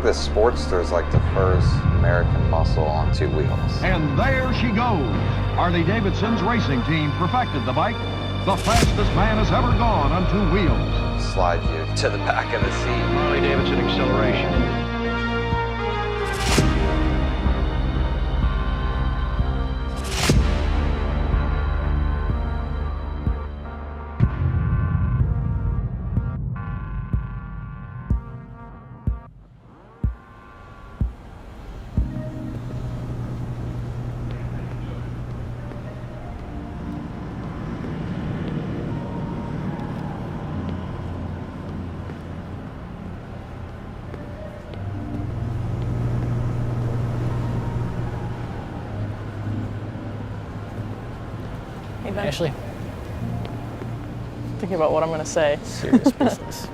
think this Sportster is like the first American muscle on two wheels. And there she goes. Harley Davidson's racing team perfected the bike. The fastest man has ever gone on two wheels. Slide you to the back of the seat. Harley Davidson acceleration. Hey, Ben. Ashley. Thinking about what I'm going to say. Serious business.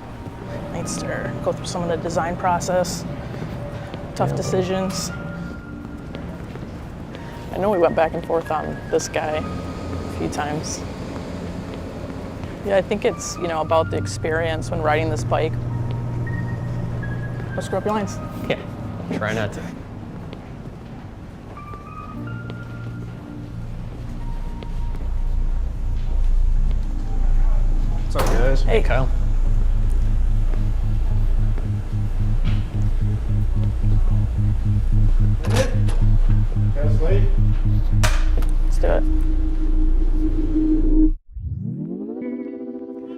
Nightster. Go through some of the design process. Tough decisions. I know we went back and forth on this guy a few times. Yeah, I think it's, about the experience when riding this bike. Let's screw up your lines. Yeah, try not to. What's up, guys? Hey, Kyle. let's do it.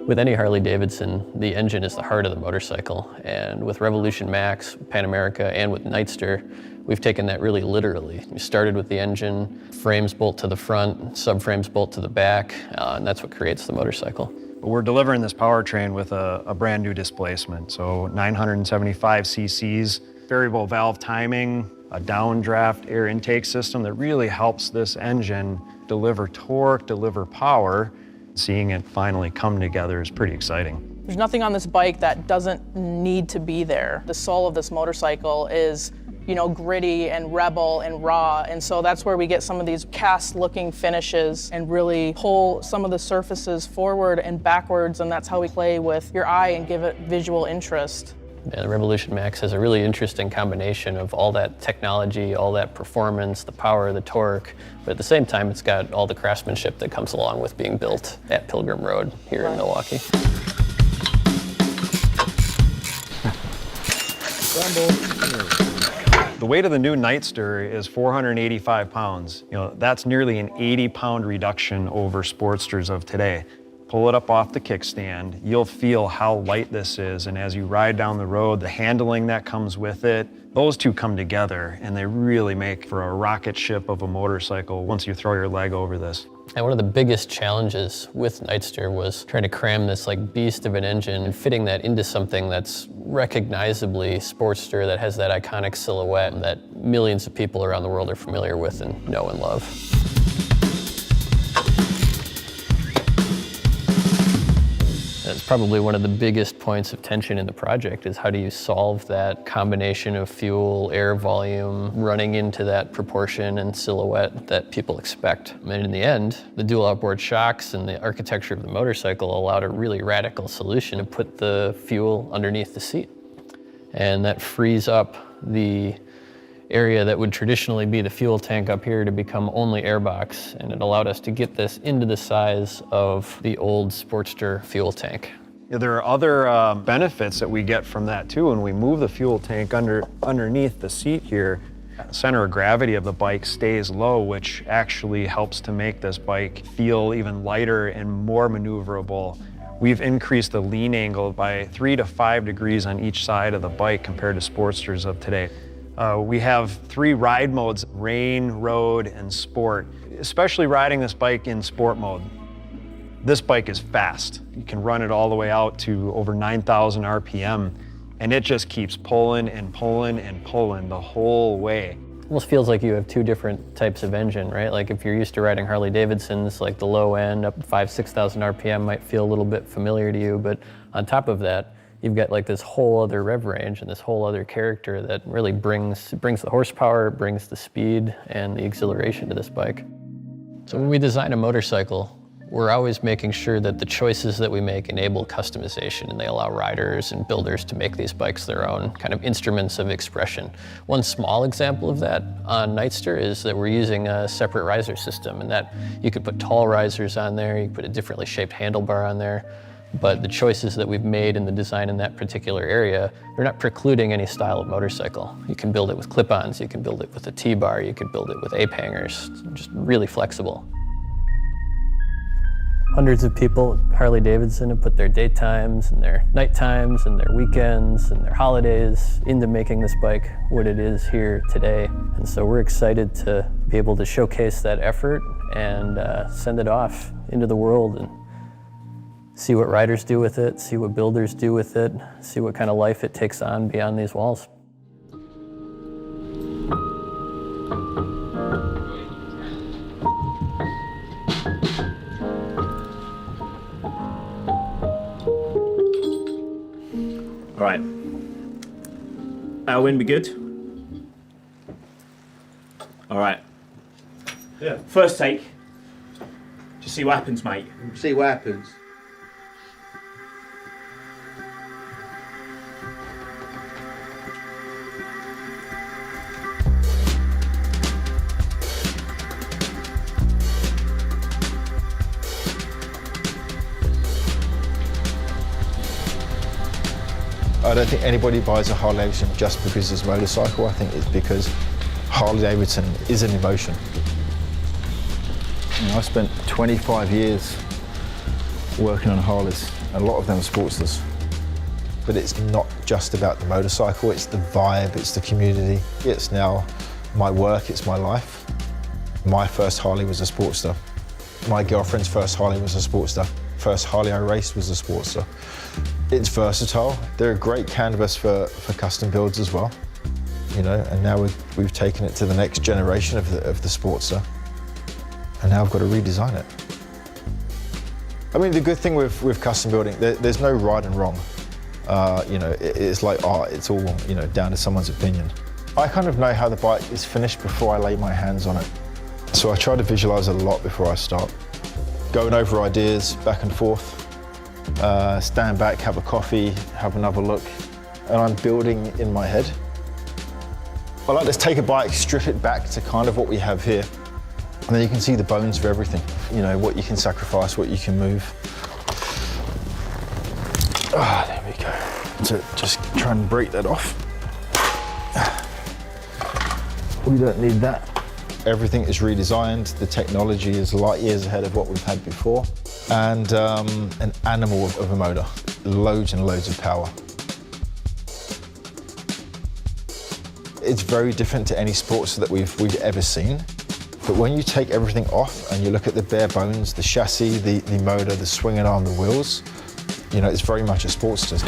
With any Harley Davidson, the engine is the heart of the motorcycle. And with Revolution Max, Pan America, and with Nightster, we've taken that really literally. We started with the engine, frames bolt to the front, subframes bolt to the back, and that's what creates the motorcycle. We're delivering this powertrain with a brand new displacement. So 975 cc's, variable valve timing, a downdraft air intake system that really helps this engine deliver torque, deliver power. Seeing it finally come together is pretty exciting. There's nothing on this bike that doesn't need to be there. The soul of this motorcycle is, gritty and rebel and raw. And so that's where we get some of these cast-looking finishes and really pull some of the surfaces forward and backwards. And that's how we play with your eye and give it visual interest. Yeah, the Revolution Max has a really interesting combination of all that technology, all that performance, the power, the torque, but at the same time it's got all the craftsmanship that comes along with being built at Pilgrim Road here in Milwaukee. The weight of the new Nightster is 485 pounds. That's nearly an 80-pound reduction over Sportsters of today. Pull it up off the kickstand, you'll feel how light this is, and as you ride down the road, the handling that comes with it, those two come together and they really make for a rocket ship of a motorcycle once you throw your leg over this. And one of the biggest challenges with Nightster was trying to cram this beast of an engine and fitting that into something that's recognizably Sportster, that has that iconic silhouette that millions of people around the world are familiar with and know and love. That's probably one of the biggest points of tension in the project, is how do you solve that combination of fuel, air volume, running into that proportion and silhouette that people expect. And in the end, the dual outboard shocks and the architecture of the motorcycle allowed a really radical solution to put the fuel underneath the seat. And that frees up the area that would traditionally be the fuel tank up here to become only airbox, and it allowed us to get this into the size of the old Sportster fuel tank. There are other benefits that we get from that too. When we move the fuel tank underneath the seat here, the center of gravity of the bike stays low, which actually helps to make this bike feel even lighter and more maneuverable. We've increased the lean angle by 3 to 5 degrees on each side of the bike compared to Sportsters of today. We have 3 ride modes: rain, road, and sport. Especially riding this bike in sport mode. This bike is fast. You can run it all the way out to over 9,000 RPM, and it just keeps pulling and pulling and pulling the whole way. Almost feels like you have 2 different types of engine, right? Like if you're used to riding Harley Davidsons, like the low end up to 5,000–6,000 RPM might feel a little bit familiar to you, but on top of that, you've got this whole other rev range and this whole other character that really brings the horsepower, brings the speed and the exhilaration to this bike. So when we design a motorcycle, We're always making sure that the choices that we make enable customization, and they allow riders and builders to make these bikes their own kind of instruments of expression. One small example of that on Nightster is that we're using a separate riser system, and that you could put tall risers on there, you could put a differently shaped handlebar on there, but the choices that we've made in the design in that particular area, they're not precluding any style of motorcycle. You can build it with clip-ons, you can build it with a T-bar, you can build it with ape hangers, just really flexible. Hundreds of people at Harley Davidson have put their daytimes and their night times and their weekends and their holidays into making this bike what it is here today. And so we're excited to be able to showcase that effort and send it off into the world and see what riders do with it, see what builders do with it, see what kind of life it takes on beyond these walls. All right. Alwyn, we good? All right. Yeah. First take. Just see what happens, mate. See what happens. I don't think anybody buys a Harley Davidson just because it's a motorcycle. I think it's because Harley Davidson is an emotion. You know, I spent 25 years working on Harleys, and a lot of them are Sportsters. But it's not just about the motorcycle, it's the vibe, it's the community. It's now my work, it's my life. My first Harley was a Sportster. My girlfriend's first Harley was a Sportster. First Harley I raced was a Sportster. It's versatile. They're a great canvas for custom builds as well. You know, and now we've taken it to the next generation of the Sportster. And now I've got to redesign it. I mean, the good thing with custom building, there's no right and wrong. You know, it's like art. It's all, you know, down to someone's opinion. I kind of know how the bike is finished before I lay my hands on it. So I try to visualize a lot before I start. Going over ideas back and forth, stand back, have a coffee, have another look, and I'm building in my head. I like to take a bike, strip it back to kind of what we have here, and then you can see the bones of everything. You know, what you can sacrifice, what you can move. Ah, there we go. So just try and break that off. We don't need that. Everything is redesigned. The technology is light years ahead of what we've had before. And an animal of a motor. Loads and loads of power. It's very different to any sports that we've ever seen. But when you take everything off and you look at the bare bones, the chassis, the motor, the swinging arm, the wheels, you know, it's very much a Sportster.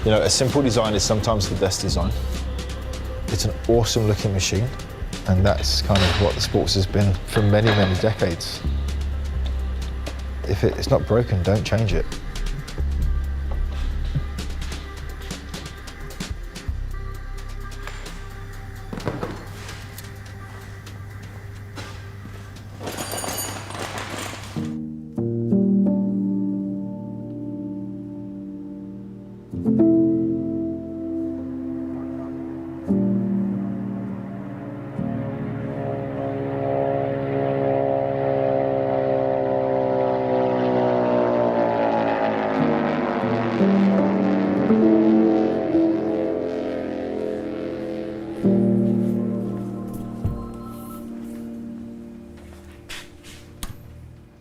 You know, a simple design is sometimes the best design. It's an awesome looking machine, and that's kind of what the Sports has been for many, many decades. If it's not broken, don't change it.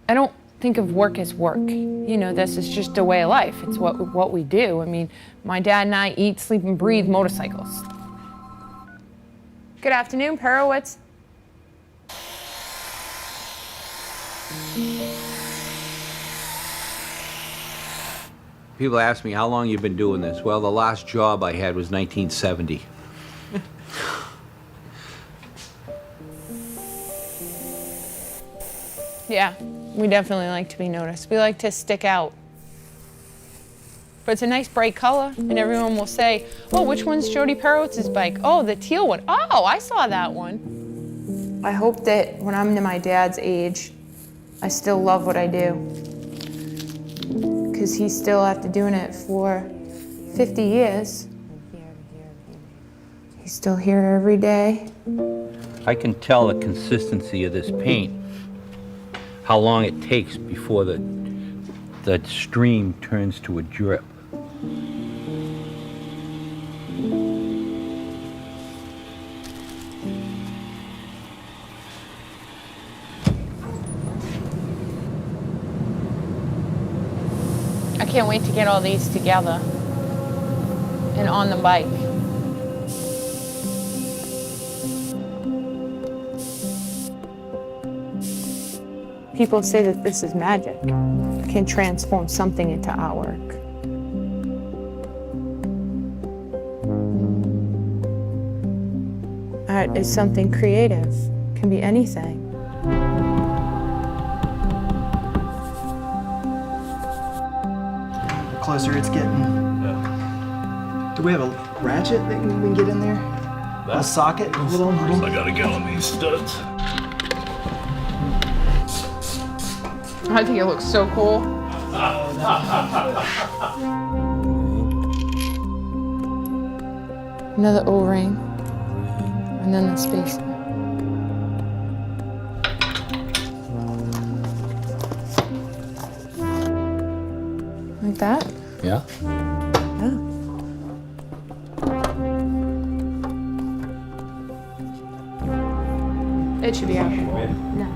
I don't think of work as work. You know, this is just a way of life. It's what we do. I mean, my dad and I eat, sleep, and breathe motorcycles. Good afternoon, Perowitz. People ask me how long you've been doing this. Well, the last job I had was 1970. Yeah, we definitely like to be noticed. We like to stick out. but it's a nice bright color, and everyone will say, oh, which one's Jody Perowitz's bike? Oh, the teal one. Oh, I saw that one. I hope that when I'm to my dad's age, I still love what I do. Because he's still after doing it for 50 years. He's still here every day. I can tell the consistency of this paint, how long it takes before the stream turns to a drip. I can't wait to get all these together and on the bike. People say that this is magic. It can transform something into artwork. Art is something creative. It can be anything. The closer it's getting. Do we have a ratchet that we can get in there? A socket? A little. I gotta get on these studs. I think it looks so cool. Another O-ring, and then the spacer. Like that? Yeah? Yeah. It should be out. No.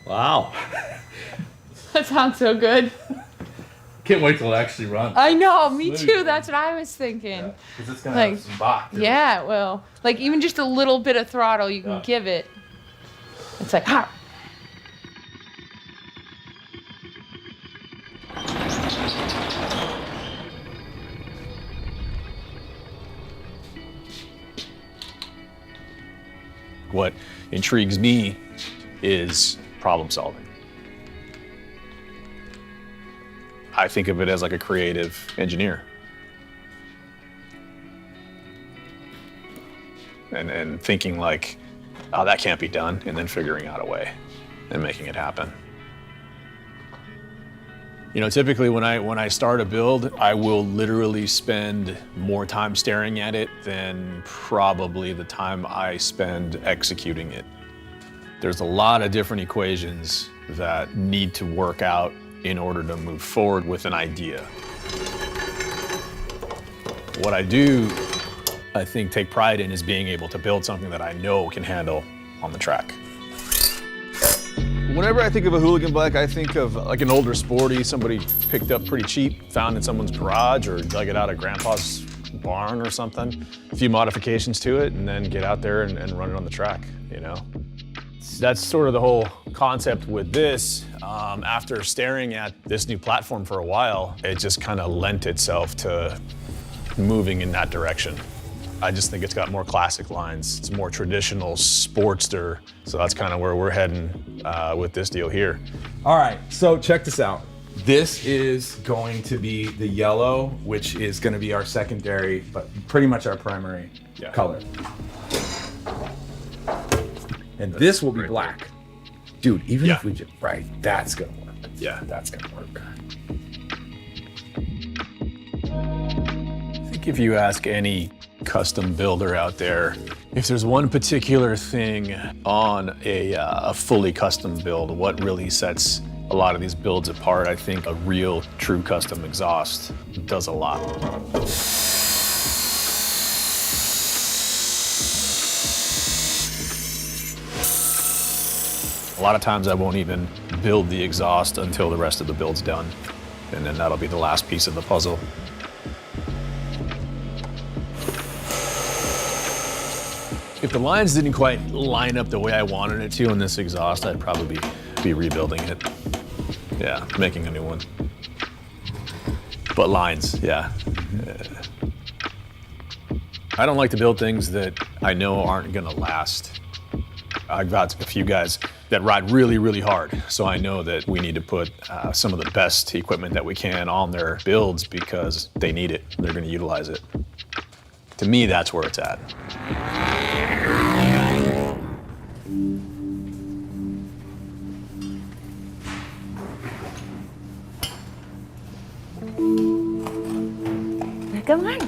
Wow. That sounds so good. Can't wait till it actually runs. I know, me too. That's what I was thinking. Because it's gonna Like, have some bop. to it. Yeah, well, like even just a little bit of throttle you can give it. It's like, ha! What intrigues me is problem solving. I think of it as like a creative engineer. And thinking like, oh, that can't be done, and then figuring out a way and making it happen. You know, typically when I start a build, I will literally spend more time staring at it than probably the time I spend executing it. There's a lot of different equations that need to work out in order to move forward with an idea. What I do, I think, take pride in is being able to build something that I know can handle on the track. Whenever I think of a hooligan bike, I think of like an older sporty somebody picked up pretty cheap, found in someone's garage or dug it out of grandpa's barn or something. A few modifications to it and then get out there and run it on the track, you know? That's sort of the whole concept with this. After staring at this new platform for a while, it just kind of lent itself to moving in that direction. I just think it's got more classic lines. It's more traditional Sportster. So that's kind of where we're heading with this deal here. All right, so check this out. This is going to be the yellow, which is going to be our secondary, but pretty much our primary color. And this will be black. Dude, even if we just, that's gonna work. Yeah. That's gonna work. I think if you ask any custom builder out there, if there's one particular thing on a fully custom build, what really sets a lot of these builds apart, I think a real true custom exhaust does a lot. A lot of times I won't even build the exhaust until the rest of the build's done. And then that'll be the last piece of the puzzle. If the lines didn't quite line up the way I wanted it to in this exhaust, I'd probably be rebuilding it. Yeah, making a new one. But lines, yeah. I don't like to build things that I know aren't gonna last. I've got a few guys that ride really, really hard, so I know that we need to put some of the best equipment that we can on their builds because they need it, they're gonna utilize it. To me, that's where it's at. Komm ran.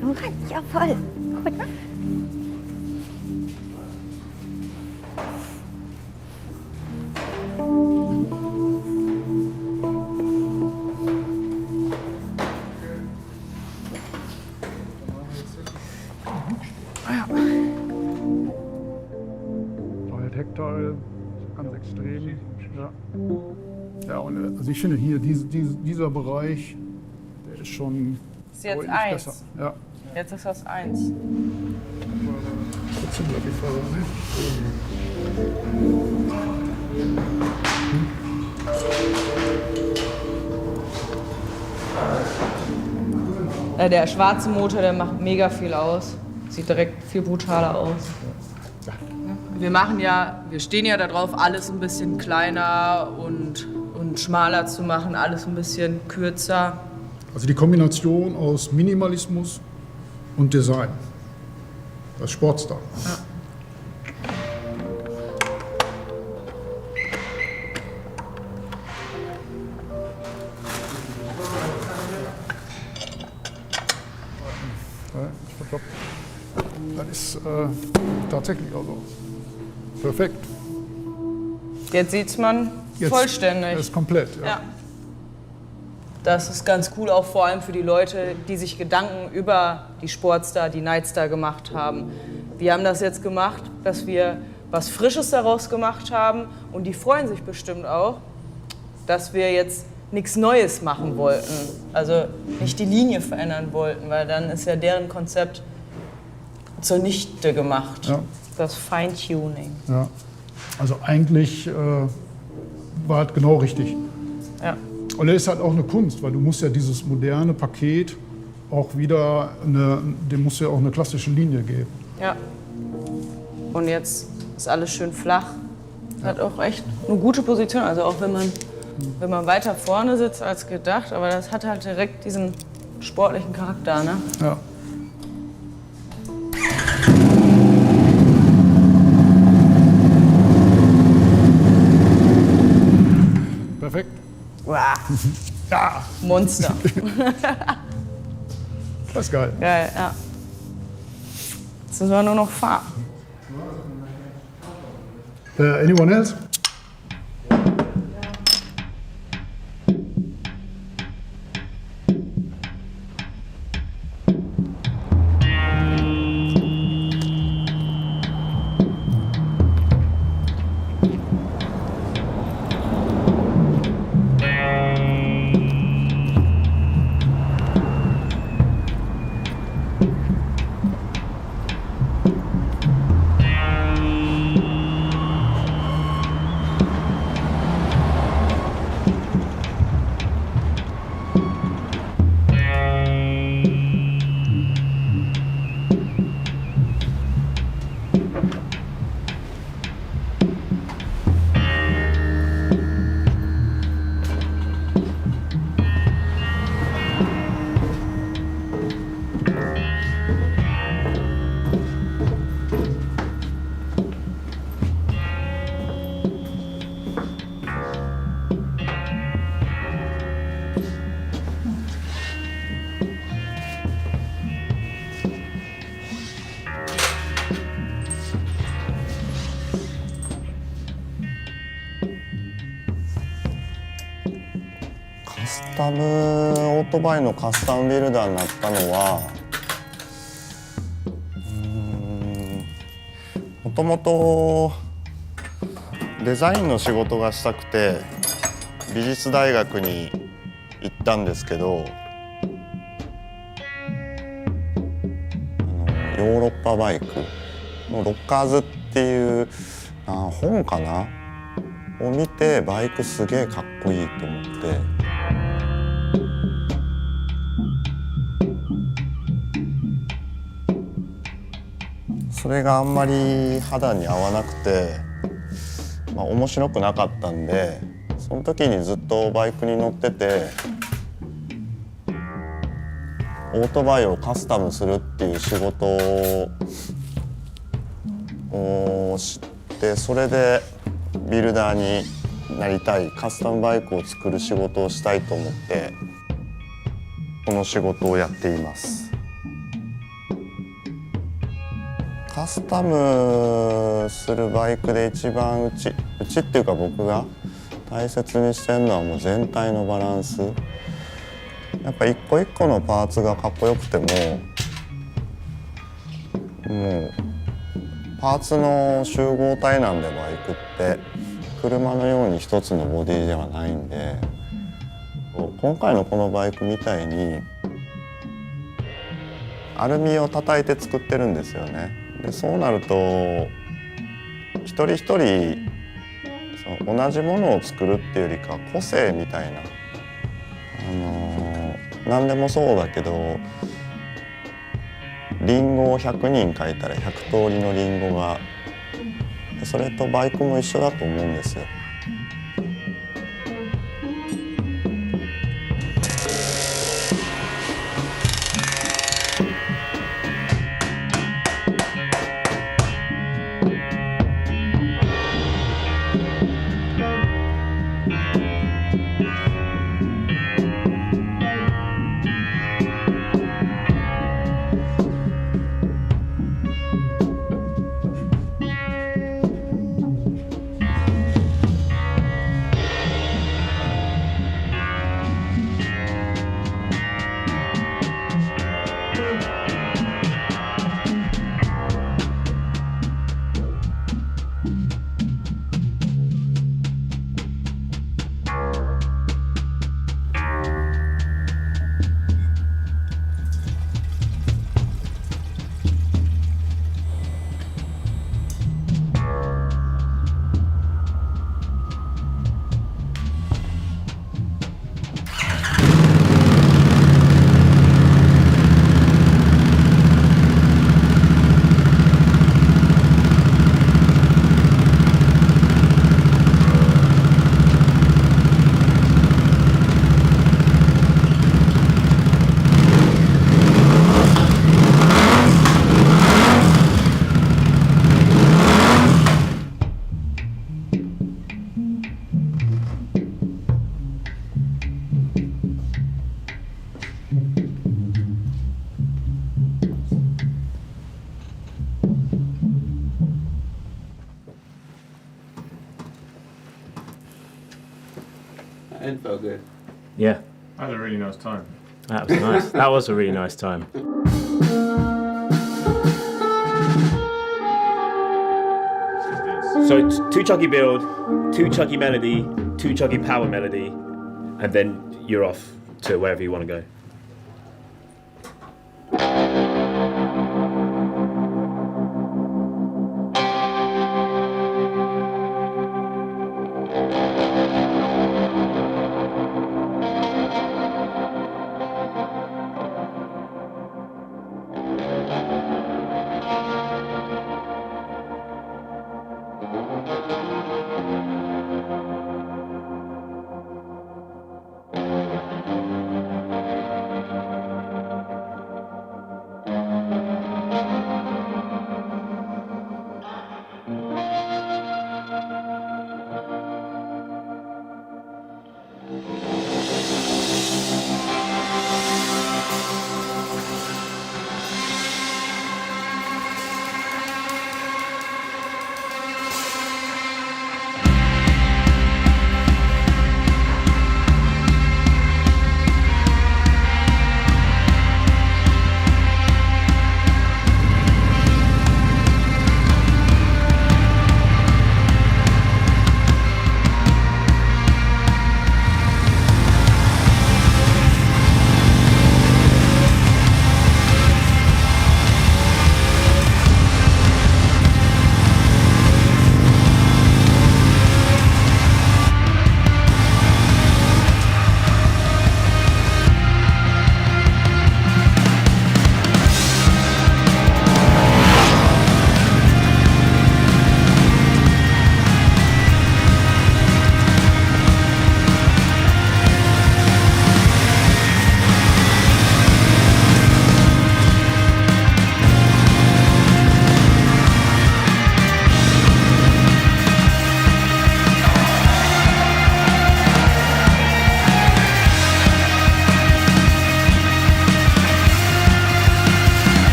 Komm ran. Ja, voll. Gut. Heckteil, ganz extrem. Ja. Ja, und also ich finde hier dieser Bereich, der ist schon Das ist jetzt deutlich 1. besser. Ja. Jetzt ist das 1. Trotzdem bleibt die Fahrer, ne? Der schwarze Motor, der macht mega viel aus. Sieht direkt viel brutaler aus. Wir stehen ja darauf, alles ein bisschen kleiner und schmaler zu machen, alles ein bisschen kürzer. Also die Kombination aus Minimalismus und Design. Das Sportstar. Ja. Ich glaube, das ist tatsächlich also perfekt. Jetzt sieht man vollständig. Das ist komplett, ja. Ja. Das ist ganz cool, auch vor allem für die Leute, die sich Gedanken über die Sportstar, die Nightster gemacht haben. Wir haben das jetzt gemacht, dass wir was Frisches daraus gemacht haben und die freuen sich bestimmt auch, dass wir jetzt nichts Neues machen wollten, also nicht die Linie verändern wollten, weil dann ist ja deren Konzept zunichte gemacht. Ja. Das Feintuning. Ja. Also eigentlich war es genau richtig. Ja. Und es ist halt auch eine Kunst, weil du musst ja dieses moderne Paket auch wieder, dem musst du ja auch eine klassische Linie geben. Ja. Und jetzt ist alles schön flach. Hat auch echt eine gute Position, also auch wenn man weiter vorne sitzt als gedacht, aber das hat halt direkt diesen sportlichen Charakter, ne? Ja. Perfekt. Wow. Ja. Monster. Das ist geil. Geil, ja. Jetzt müssen wir nur noch fahren. Anyone else?カスタムオートバイのカスタムビルダーになったのはもともとデザインの仕事がしたくて美術大学に行ったんですけどヨーロッパバイクのロッカーズっていう本かなを見てバイクすげえかっこいいと思って。それがあんまり肌に合わなくて、面白くなかったんで、その時にずっとバイクに乗ってて、オートバイをカスタムするっていう仕事を知って、それでビルダーになりたい、カスタムバイクを作る仕事をしたいと思ってこの仕事をやっています。カスタムするバイクで一番うちっていうか僕が大切にしてるのはもう全体のバランス。やっぱ一個一個のパーツがかっこよくても、もうパーツの集合体なんでバイクって車のように一つのボディではないんで、今回のこのバイクみたいにアルミを叩いて作ってるんですよね。でそうなると一人一人同じものを作るっていうよりか個性みたいな、何でもそうだけど、リンゴを100人描いたら100通りのリンゴが、それとバイクも一緒だと思うんですよ。It felt good. Yeah. I had a really nice time. That was nice. That was a really nice time. So it's 2 chuggy build, 2 chuggy melody, 2 chuggy power melody, and then you're off to wherever you want to go.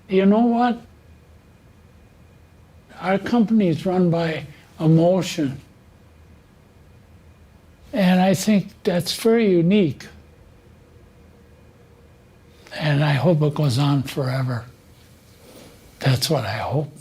You know what? Our company is run by emotion. And I think that's very unique. And I hope it goes on forever. That's what I hope.